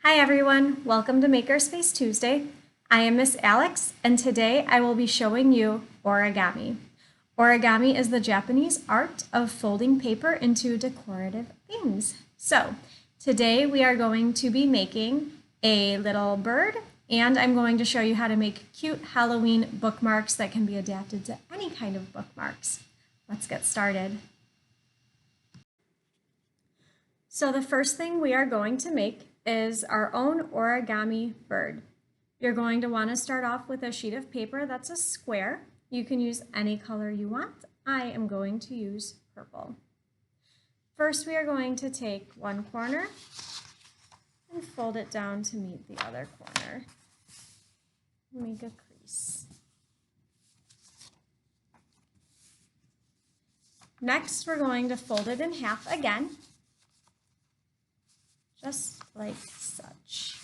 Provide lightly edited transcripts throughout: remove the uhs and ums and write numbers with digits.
Hi everyone, welcome to Makerspace Tuesday. I am Miss Alex and today I will be showing you origami. Origami is the Japanese art of folding paper into decorative things. So today we are going to be making a little bird and I'm going to show you how to make cute Halloween bookmarks that can be adapted to any kind of bookmarks. Let's get started. So the first thing we are going to make is our own origami bird. You're going to want to start off with a sheet of paper that's a square. You can use any color you want. I am going to use purple. First, we are going to take one corner and fold it down to meet the other corner. Make a crease. Next, we're going to fold it in half again, just like such.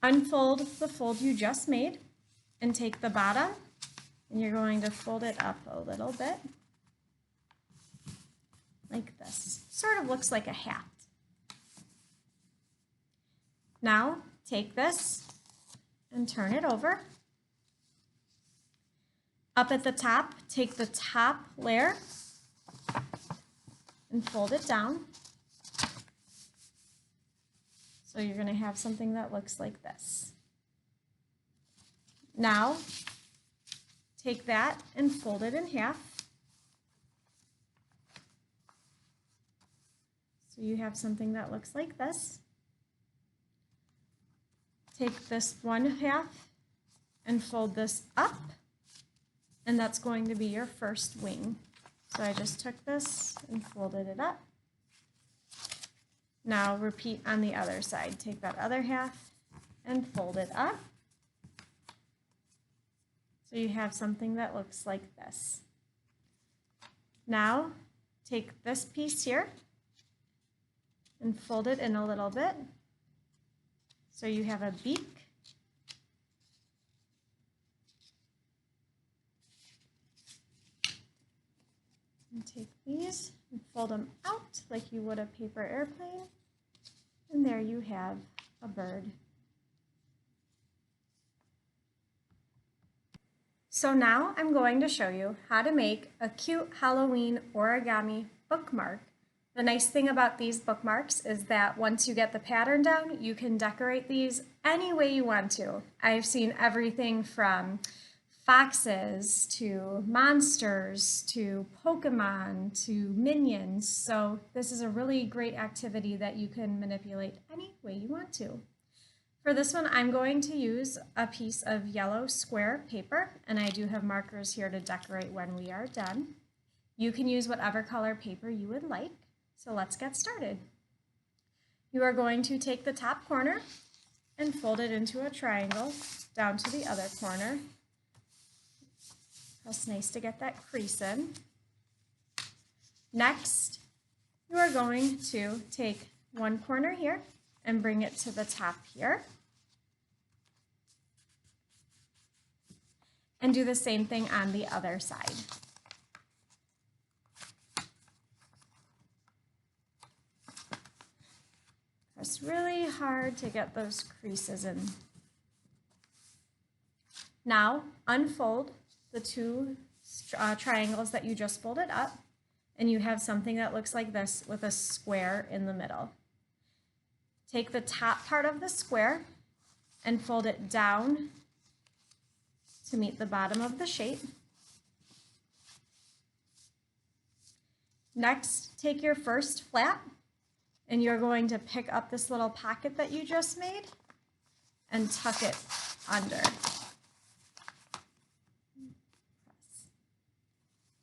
Unfold the fold you just made and take the bottom and you're going to fold it up a little bit like this. Sort of looks like a hat. Now take this and turn it over. Up at the top, take the top layer and fold it down. So you're going to have something that looks like this. Now, take that and fold it in half. So you have something that looks like this. Take this one half and fold this up, and that's going to be your first wing. So I just took this and folded it up. Now repeat on the other side. Take that other half and fold it up. So you have something that looks like this. Now take this piece here and fold it in a little bit. So you have a beak. And take these and fold them out like you would a paper airplane. And there you have a bird. So now I'm going to show you how to make a cute Halloween origami bookmark. The nice thing about these bookmarks is that once you get the pattern down, you can decorate these any way you want to. I've seen everything from foxes to monsters to Pokemon to minions. So this is a really great activity that you can manipulate any way you want to. For this one, I'm going to use a piece of yellow square paper, and I do have markers here to decorate when we are done. You can use whatever color paper you would like. So let's get started. You are going to take the top corner and fold it into a triangle down to the other corner. It's nice to get that crease in. Next, you are going to take one corner here and bring it to the top here. And do the same thing on the other side. It's really hard to get those creases in. Now, unfold the two triangles that you just folded up, and you have something that looks like this with a square in the middle. Take the top part of the square and fold it down to meet the bottom of the shape. Next, take your first flap and you're going to pick up this little pocket that you just made and tuck it under.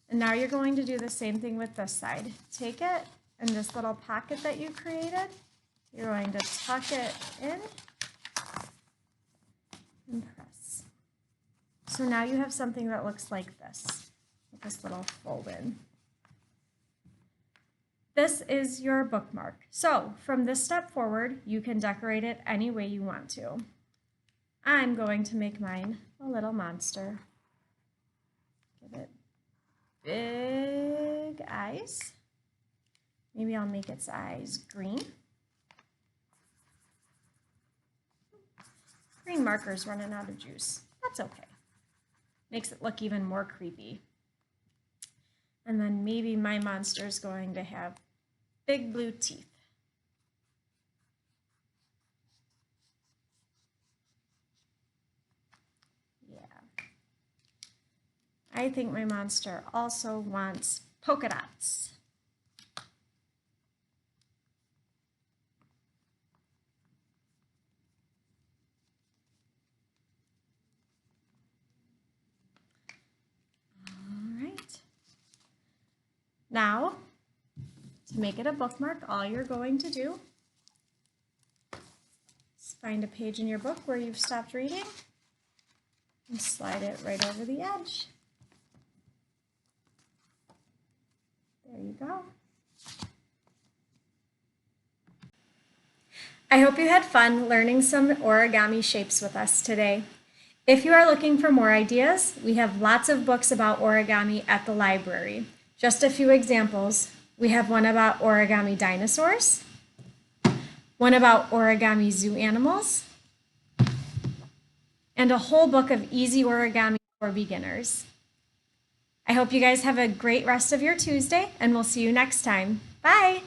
And now you're going to do the same thing with this side. Take it and this little pocket that you created, you're going to tuck it in and press. So now you have something that looks like this, with this little fold in. This is your bookmark. So from this step forward, you can decorate it any way you want to. I'm going to make mine a little monster. Give it big eyes Maybe I'll make its eyes green. Green marker's running out of juice. That's okay. Makes it look even more creepy. And then maybe my monster's going to have big blue teeth. Yeah. I think my monster also wants polka dots. Now, to make it a bookmark, all you're going to do is find a page in your book where you've stopped reading and slide it right over the edge. There you go. I hope you had fun learning some origami shapes with us today. If you are looking for more ideas, we have lots of books about origami at the library. Just a few examples. We have one about origami dinosaurs, one about origami zoo animals, and a whole book of easy origami for beginners. I hope you guys have a great rest of your Tuesday, and we'll see you next time. Bye!